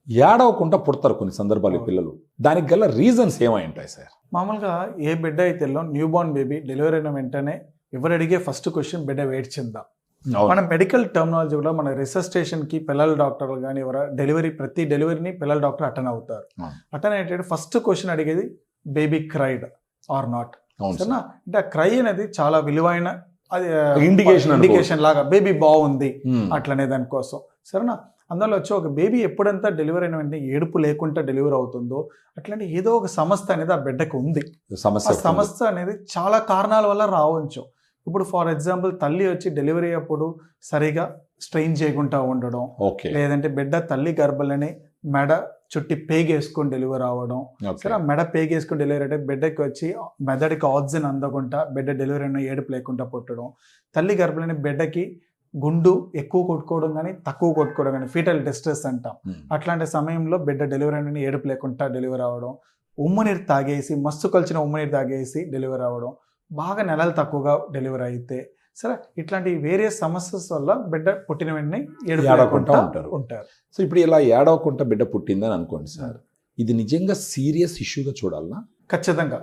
ఏడవకుండా పుడతారు కొన్ని సందర్భాలు ఈ పిల్లలు. దానికి గల రీజన్స్ ఏమై ఉంటాయి సార్? మామూలుగా ఏ బిడ్డ అయితే న్యూ బోర్న్ బేబీ డెలివరీ అయిన వెంటనే ఎవరు అడిగే ఫస్ట్ క్వశ్చన్ బిడ్డ ఏడ్చిందా. మన మెడికల్ టర్మినాలజీ కూడా మన రిసస్టేషన్ కి పిల్లల డాక్టర్లు కానీ ఎవరు ప్రతి డెలివరీని పిల్లల డాక్టర్ అటెండ్ అవుతారు. అటెండ్ అయ్యేటప్పుడు ఫస్ట్ క్వశ్చన్ అడిగేది బేబీ క్రైడ్ ఆర్ నాట్. సరేనా? అంటే ఆ క్రై అనేది చాలా విలువైన అది ఇండికేషన్ లాగా బేబీ బాగుంది అట్లనే దానికోసం. సరేనా? అందులో వచ్చి ఒక బేబీ ఎప్పుడంతా డెలివరీ అయిన వెంటనే ఏడుపు లేకుండా డెలివరీ అవుతుందో అట్లాంటి ఏదో ఒక సమస్య అనేది ఆ బిడ్డకు ఉంది. ఆ సమస్య అనేది చాలా కారణాల వల్ల రావచ్చు. ఇప్పుడు ఫర్ ఎగ్జాంపుల్ తల్లి వచ్చి డెలివరీ అప్పుడు సరిగా స్ట్రెయిన్ చేయకుండా ఉండడం, లేదంటే బిడ్డ తల్లి గర్భలని మెడ చుట్టి పేగేసుకొని డెలివరీ అవ్వడం. సరే, ఆ మెడ పేగేసుకొని డెలివరీ అంటే బిడ్డకి వచ్చి మెదడుకి ఆక్సిజన్ అందకుండా బిడ్డ డెలివరీ అయిన ఏడుపు లేకుండా పుట్టడం, తల్లి గర్భలని బిడ్డకి గుండు ఎక్కువ కొట్టుకోవడం కానీ తక్కువ కొట్టుకోవడం కానీ ఫీటల్ డిస్ట్రెస్ అంటాం. అట్లాంటి సమయంలో బిడ్డ డెలివరీ అయిన ఏడుపు లేకుండా డెలివరీ అవ్వడం, ఉమ్ము నీరు తాగేసి మస్తు కలిసిన ఉమ్ము నీరు తాగేసి డెలివరీ అవ్వడం, బాగా నెలలు తక్కువగా డెలివరీ అయితే, సరే ఇట్లాంటి వేరియస్ సమస్యస్ వల్ల బిడ్డ పుట్టిన వెంటనే ఏడవకుండా ఉంటారు. సో ఇప్పుడు ఇలా ఏడవకుండా బిడ్డ పుట్టిందని అనుకోండి సార్, ఇది నిజంగా సీరియస్ ఇష్యూగా చూడాలనా? ఖచ్చితంగా.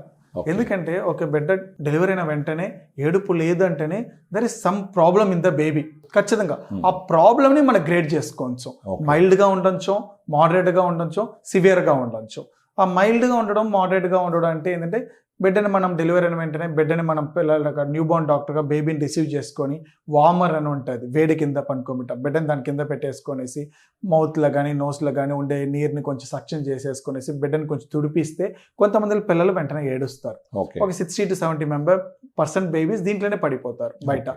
ఎందుకంటే ఒక బిడ్డ డెలివరీ అయిన వెంటనే ఏడుపు లేదంటేనే there is some problem in the baby. ఖచ్చితంగా ఆ ప్రాబ్లమ్ని మనం గ్రేడ్ చేసుకోవచ్చు. మైల్డ్గా ఉండొచ్చు, మోడరేట్గా ఉండొచ్చు, సివియర్గా ఉండొచ్చు. ఆ మైల్డ్గా ఉండడం, మోడరేట్గా ఉండడం అంటే ఏంటంటే బిడ్డని మనం డెలివరీ అయిన వెంటనే బిడ్డని మనం పిల్లల న్యూ బోర్న్ డాక్టర్గా బేబీని రిసీవ్ చేసుకొని వార్మర్ అని ఉంటుంది, వేడి కింద పనుకోబెట్టాం, బిడ్డని దాని కింద పెట్టేసుకొనేసి మౌత్లో కానీ నోస్లో కానీ ఉండే నీరుని కొంచెం సక్షన్ చేసేసుకొనేసి బిడ్డని కొంచెం తుడిపిస్తే కొంతమంది పిల్లలు వెంటనే ఏడుస్తారు. ఒక 60 to 70% బేబీస్ దీంట్లోనే పడిపోతారు బయట.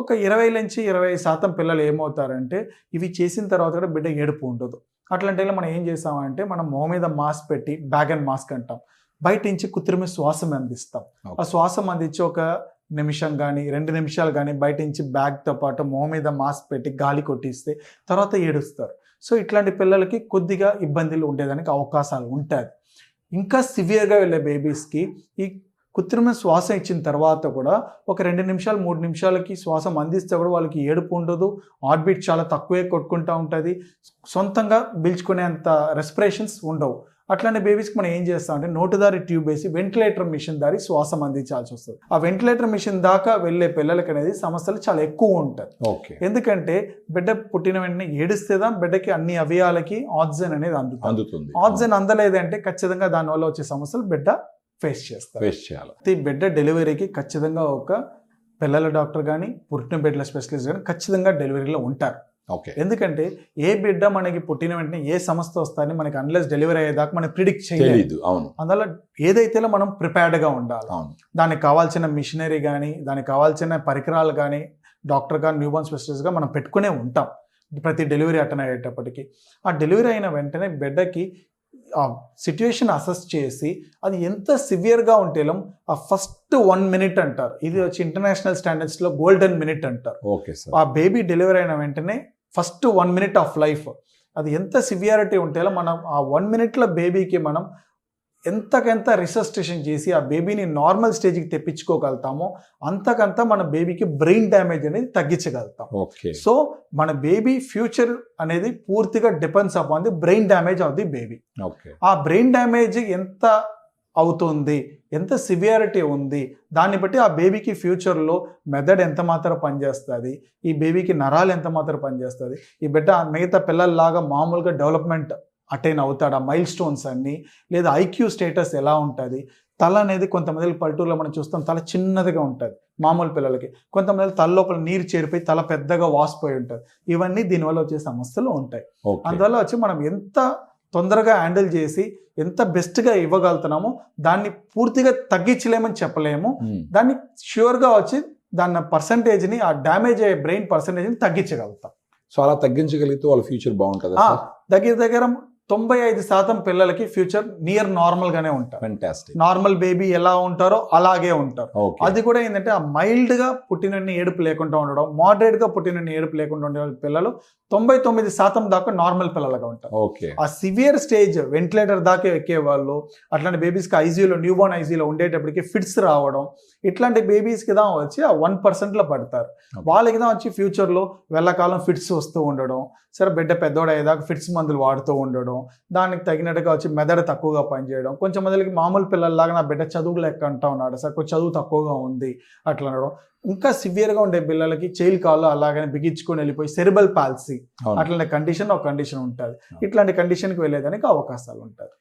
ఒక 20-20% పిల్లలు ఏమవుతారంటే ఇవి చేసిన తర్వాత కూడా బిడ్డ ఏడుపు ఉండదు. అట్లాంటి మనం ఏం చేస్తామంటే మనం మొహం మీద మాస్క్ పెట్టి బ్యాగ్ అండ్ మాస్క్ అంటాం, బయట నుంచి కృత్రిమ శ్వాసం అందిస్తాం. ఆ శ్వాసం అందించి 1 నిమిషం కానీ 2 నిమిషాలు కానీ బయట నుంచి బ్యాగ్తో పాటు మొహం మీద మాస్క్ పెట్టి గాలి కొట్టిస్తే తర్వాత ఏడుస్తారు. సో ఇట్లాంటి పిల్లలకి కొద్దిగా ఇబ్బందులు ఉండేదానికి అవకాశాలు ఉంటుంది. ఇంకా సివియర్గా వెళ్ళే బేబీస్కి ఈ కృత్రిమ శ్వాస ఇచ్చిన తర్వాత కూడా ఒక 2 నిమిషాలు 3 నిమిషాలకి శ్వాసం అందిస్తే కూడా వాళ్ళకి ఏడుపు ఉండదు, హార్ట్ బీట్ చాలా తక్కువే కొట్టుకుంటూ ఉంటుంది, సొంతంగా పీల్చుకునేంత రెస్పిరేషన్స్ ఉండవు. అట్లాంటి బేబీస్కి మనం ఏం చేస్తామంటే నోటిదారి ట్యూబ్ వేసి వెంటిలేటర్ మిషన్ దారి శ్వాసం అందించాల్సి వస్తుంది. ఆ వెంటిలేటర్ మిషన్ దాకా వెళ్ళే పిల్లలకి అనేది సమస్యలు చాలా ఎక్కువ ఉంటుంది. ఎందుకంటే బిడ్డ పుట్టిన వెంటనే ఏడిస్తేదా బిడ్డకి అన్ని అవయవాలకి ఆక్సిజన్ అనేది అందుతుంది. ఆక్సిజన్ అందలేదంటే ఖచ్చితంగా దానివల్ల వచ్చే సమస్యలు బిడ్డ ఫేస్ చేయాలి. బిడ్డ డెలివరీకి ఖచ్చితంగా ఒక పిల్లల డాక్టర్ కానీ పుట్టిన బిడ్డల స్పెషలిస్ట్ కానీ ఖచ్చితంగా డెలివరీలో ఉంటారు. ఎందుకంటే ఏ బిడ్డ మనకి పుట్టిన వెంటనే ఏ సమస్య వస్తాయని మనకి అన్లెస్ డెలివరీ అయ్యేదాకా మనం ప్రిడిక్ట్ చేయలేదు. అందువల్ల ఏదైతే మనం ప్రిపేర్డ్గా ఉండాలి. దానికి కావాల్సిన మిషనరీ కానీ దానికి కావాల్సిన పరికరాలు కానీ డాక్టర్ కానీ న్యూబార్న్ స్పెషలిస్ట్గా మనం పెట్టుకునే ఉంటాం ప్రతి డెలివరీ అటెండ్ అయ్యేటప్పటికి. ఆ డెలివరీ అయిన వెంటనే బిడ్డకి ఆ సిచ్యువేషన్ అసెస్ చేసి అది ఎంత సివియర్గా ఉంటేలో ఆ ఫస్ట్ 1 minute అంటారు, ఇది వచ్చి ఇంటర్నేషనల్ స్టాండర్డ్స్లో గోల్డెన్ మినిట్ అంటారు. ఆ బేబీ డెలివరీ అయిన వెంటనే ఫస్ట్ 1 minute ఆఫ్ లైఫ్ అది ఎంత సివియారిటీ ఉంటేలో మనం ఆ 1 minuteలో బేబీకి మనం ఎంతకంత రిసస్టేషన్ చేసి ఆ బేబీని నార్మల్ స్టేజ్కి తెప్పించుకోగలుగుతామో అంతకంత మన బేబీకి బ్రెయిన్ డ్యామేజ్ అనేది తగ్గించగలుగుతాం. సో మన బేబీ ఫ్యూచర్ అనేది పూర్తిగా depends upon the brain damage of the baby. ఆ బ్రెయిన్ డ్యామేజ్ ఎంత అవుతుంది, ఎంత సివియారిటీ ఉంది, దాన్ని బట్టి ఆ బేబీకి ఫ్యూచర్లో మెదడు ఎంత మాత్రం పనిచేస్తుంది, ఈ బేబీకి నరాలు ఎంత మాత్రం పనిచేస్తుంది, ఈ బిడ్డ మిగతా పిల్లల్లాగా మామూలుగా డెవలప్మెంట్ అటైన్ అవుతాడు, ఆ మైల్ స్టోన్స్ అన్ని, లేదా ఐక్యూ స్టేటస్ ఎలా ఉంటుంది, తల అనేది కొంతమంది పల్లెటూరులో మనం చూస్తాం తల చిన్నదిగా ఉంటుంది మామూలు పిల్లలకి, కొంతమంది తల లోపల నీరు చేరిపోయి తల పెద్దగా వాసిపోయి ఉంటుంది. ఇవన్నీ దీనివల్ల వచ్చే సమస్యలు ఉంటాయి. అందువల్ల వచ్చి మనం ఎంత తొందరగా హ్యాండిల్ చేసి ఎంత బెస్ట్గా ఇవ్వగలుగుతున్నామో దాన్ని పూర్తిగా తగ్గించలేమని చెప్పలేము. దాన్ని ష్యూర్గా వచ్చి దాని పర్సంటేజ్ని ఆ డ్యామేజ్ అయ్యే బ్రెయిన్ పర్సంటేజ్ని తగ్గించగలుగుతాం. సో అలా తగ్గించగలిగితే వాళ్ళ ఫ్యూచర్ బాగుంటుంది. దగ్గర 95% పిల్లలకి ఫ్యూచర్ నియర్ నార్మల్ గానే ఉంటారు. ఫెంటాస్టిక్. నార్మల్ బేబీ ఎలా ఉంటారో అలాగే ఉంటారు. ఓకే. అది కూడా ఏంటంటే ఆ మైల్డ్ గా పుట్టినన్ని ఏడుపు లేకుండా ఉండడం, మోడరేట్ గా పుట్టినన్ని ఏడుపు లేకుండా ఉండే పిల్లలు 99% దాకా నార్మల్ పిల్లలుగా ఉంటారు. ఓకే. ఆ సివియర్ స్టేజ్ వెంటిలేటర్ దాకా ఎక్కే వాళ్ళు, అట్లాంటి బేబీస్కి ఐసీయూలో, న్యూబోర్న్ ఐసీయూలో ఉండేటప్పటికి ఫిట్స్ రావడం, ఇట్లాంటి బేబీస్కి దా వచ్చి ఆ 1%లో పడతారు. వాళ్ళకి దా వచ్చి ఫ్యూచర్లో వెళ్ళకాలం ఫిట్స్ వస్తూ ఉండడం, సరే బిడ్డ పెద్దోడు అయ్యేదాకా ఫిట్స్ మందులు వాడుతూ ఉండడం, దానికి తగినట్టుగా వచ్చి మెదడు తక్కువగా పనిచేయడం, కొంచెం మందికి మామూలు పిల్లల్లాగా నా బిడ్డ చదువు లెక్క అంటా ఉన్నాడు సార్, కొంచెం చదువు తక్కువగా ఉంది అట్లా అనడం. ఇంకా సివియర్గా ఉండే పిల్లలకి చైల్డ్ కాళ్ళు అలాగనే బిగించుకొని వెళ్ళిపోయి సెరిబల్ పాల్సీ అట్లాంటి కండిషన్ ఒక కండిషన్ ఉంటుంది. ఇట్లాంటి కండిషన్కి వెళ్ళేదానికి అవకాశాలు ఉంటాయి.